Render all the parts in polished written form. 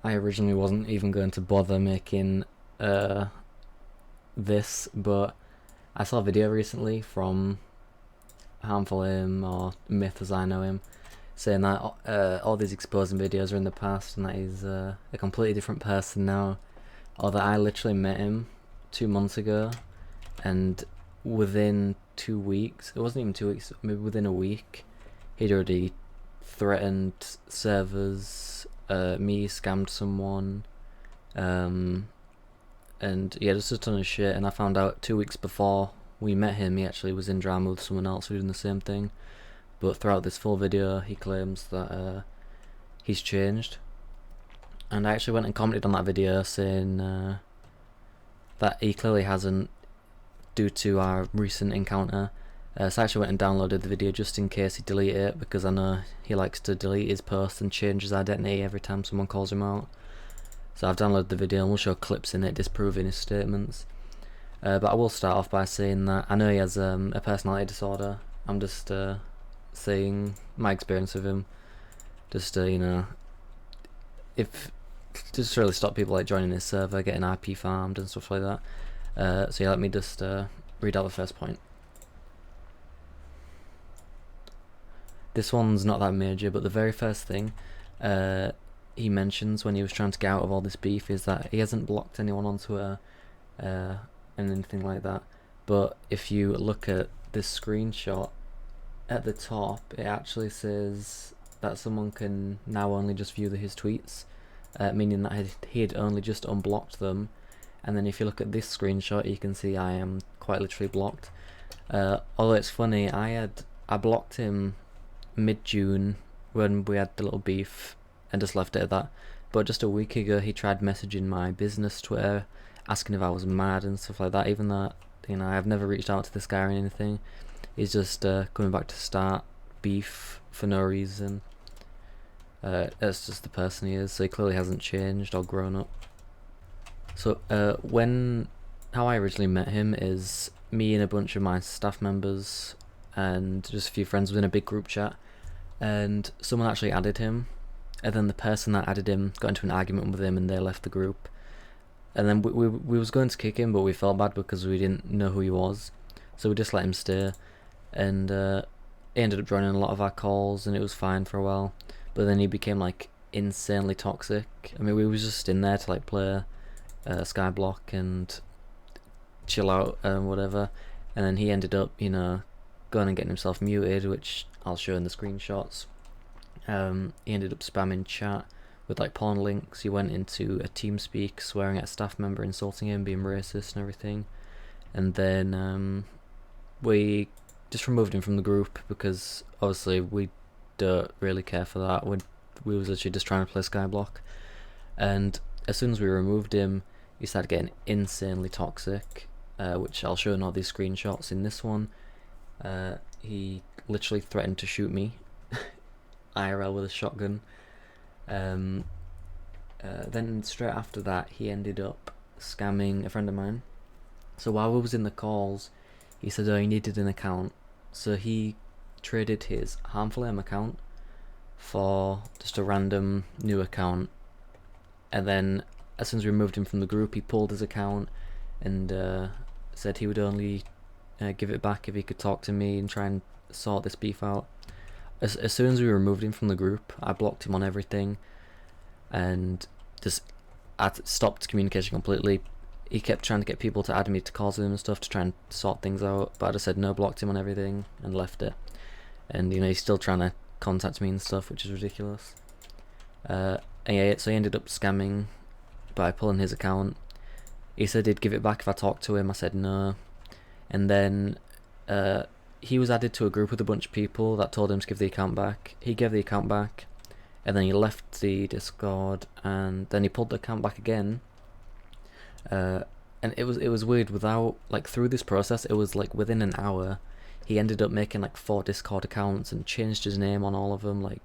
I originally wasn't even going to bother making this, but I saw a video recently from HarmfulAim, or Myth as I know him, saying that all these exposing videos are in the past and that he's a completely different person now, or that I literally met him 2 months ago, and within 2 weeks, it wasn't even 2 weeks, maybe within a week, he'd already threatened servers, me scammed someone, and yeah, just a ton of shit. And I found out 2 weeks before we met him, he actually was in drama with someone else who was doing the same thing. But throughout this full video, he claims that he's changed. And I actually went and commented on that video saying that he clearly hasn't, due to our recent encounter. So I actually went and downloaded the video just in case he deleted it, because I know he likes to delete his posts and change his identity every time someone calls him out. So I've downloaded the video and we'll show clips in it disproving his statements. But I will start off by saying that I know he has a personality disorder. I'm just saying my experience with him, just if just to really stop people like joining his server, getting IP farmed and stuff like that. So yeah, let me just read out the first point. This one's not that major, but the very first thing he mentions when he was trying to get out of all this beef is that he hasn't blocked anyone on Twitter and anything like that. But if you look at this screenshot at the top, it actually says that someone can now only just view his tweets, meaning that he had only just unblocked them. And then if you look at this screenshot, you can see I am quite literally blocked. Although it's funny, I blocked him mid-June when we had the little beef and just left it at that. But just a week ago, he tried messaging my business Twitter, asking if I was mad and stuff like that, even though I've never reached out to this guy or anything. He's just coming back to start beef for no reason. That's just the person he is, so he clearly hasn't changed or grown up. So how I originally met him is me and a bunch of my staff members and just a few friends within a big group chat, and someone actually added him, and then the person that added him got into an argument with him and they left the group. And then we was going to kick him, but we felt bad because we didn't know who he was, so we just let him stay. And he ended up joining a lot of our calls and it was fine for a while, but then he became like insanely toxic. I mean, we was just in there to like play Skyblock and chill out and whatever, and then he ended up going and getting himself muted, which I'll show in the screenshots. He ended up spamming chat with like porn links. He went into a TeamSpeak swearing at a staff member, insulting him, being racist and everything. And then we just removed him from the group because obviously we don't really care for that. We was literally just trying to play Skyblock. And as soon as we removed him, he started getting insanely toxic, which I'll show in all these screenshots. In this one, he literally threatened to shoot me IRL with a shotgun. Then straight after that, he ended up scamming a friend of mine. So while we was in the calls, he said he needed an account, so he traded his HarmfulAim account for just a random new account. And then as soon as we removed him from the group, he pulled his account and said he would only give it back if he could talk to me and try and sort this beef out. As soon as we removed him from the group, I blocked him on everything and just stopped communication completely. He kept trying to get people to add me to calls with him and stuff to try and sort things out, but I just said no, blocked him on everything and left it. And he's still trying to contact me and stuff, which is ridiculous. And yeah, so he ended up scamming by pulling his account. He said he'd give it back if I talked to him. I said no. And then he was added to a group with a bunch of people that told him to give the account back. He gave the account back, and then he left the Discord, and then he pulled the account back again. And it was weird. Without through this process, it was like within an hour, he ended up making like 4 Discord accounts and changed his name on all of them like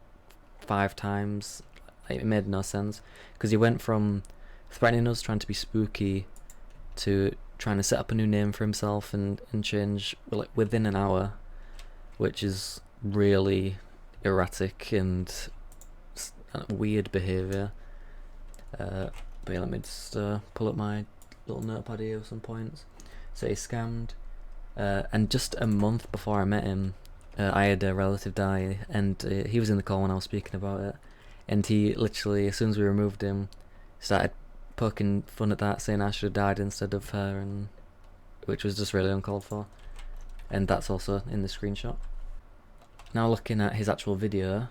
5 times. It made no sense because he went from threatening us, trying to be spooky, to trying to set up a new name for himself and change within an hour, which is really erratic and weird behaviour. But yeah, let me just pull up my little notepad here with some points. So he scammed, and just a month before I met him, I had a relative die, and he was in the call when I was speaking about it. And he literally, as soon as we removed him, started poking fun at that, saying I should have died instead of her, and which was just really uncalled for. And that's also in the screenshot. Now looking at his actual video,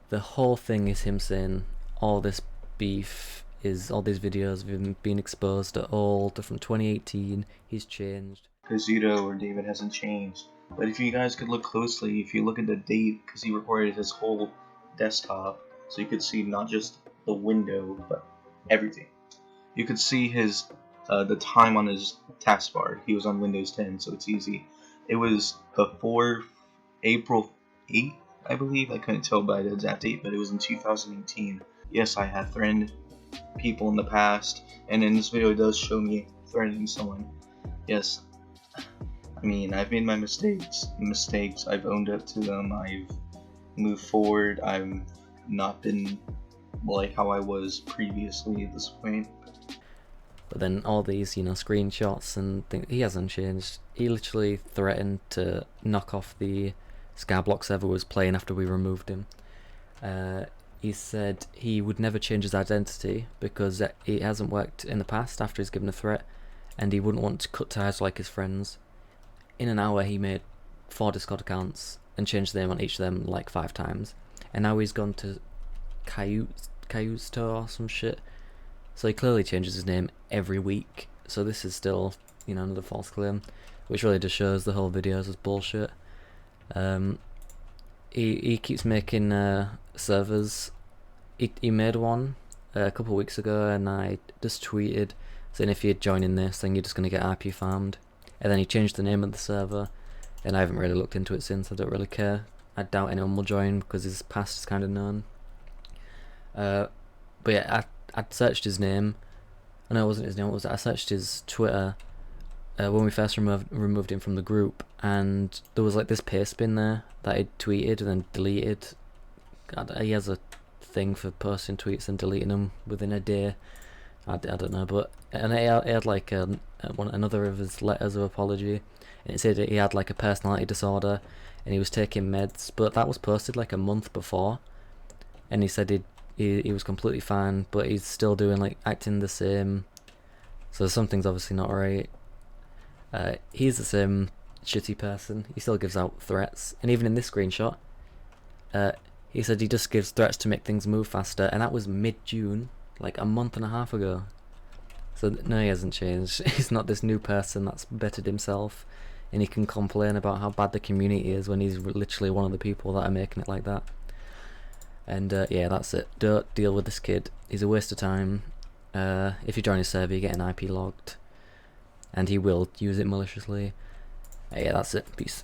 the whole thing is him saying all this beef is all these videos of him being exposed at all from 2018. He's changed. Kyuzto or David hasn't changed. But if you guys could look closely, if you look at the date, because he recorded his whole desktop, so you could see not just the window, but everything. You could see his the time on his taskbar. He was on Windows 10, so it's easy. It was before April 8th, I believe. I couldn't tell by the exact date, but it was in 2018. Yes, I have threatened people in the past, and in this video it does show me threatening someone. Yes, I mean, I've made my mistakes. I've owned up to them. I've moved forward. I've not been like how I was previously at this point. But then all these, screenshots and things, he hasn't changed. He literally threatened to knock off the Skyblock server was playing after we removed him. He said he would never change his identity because it hasn't worked in the past after he's given a threat, and he wouldn't want to cut ties like his friends. In an hour he made 4 Discord accounts and changed the name on each of them like 5 times, and now he's gone to Kyuzto or some shit. So he clearly changes his name every week. So this is still, another false claim, which really just shows the whole videos is bullshit. He keeps making servers. He made one a couple of weeks ago, and I just tweeted saying if you're joining this, then you're just gonna get IP farmed. And then he changed the name of the server, and I haven't really looked into it since. I don't really care. I doubt anyone will join because his past is kind of known. But yeah, I searched his name. I know it wasn't his name. I searched his Twitter when we first removed him from the group, and there was like this paste bin there that he'd tweeted and then deleted. He has a thing for posting tweets and deleting them within a day. I don't know, but and he had like another of his letters of apology, and it said that he had like a personality disorder and he was taking meds, but that was posted like a month before, and he said he was completely fine, but he's still doing like acting the same, so something's obviously not right. He's the same shitty person. He still gives out threats, and even in this screenshot, he said he just gives threats to make things move faster, and that was mid-June, like a month and a half ago. So no, he hasn't changed. He's not this new person that's bettered himself, and he can complain about how bad the community is when he's literally one of the people that are making it like that. And yeah, that's it. Don't deal with this kid. He's a waste of time. If you join his server, you get an IP logged, and he will use it maliciously. Yeah, that's it. Peace.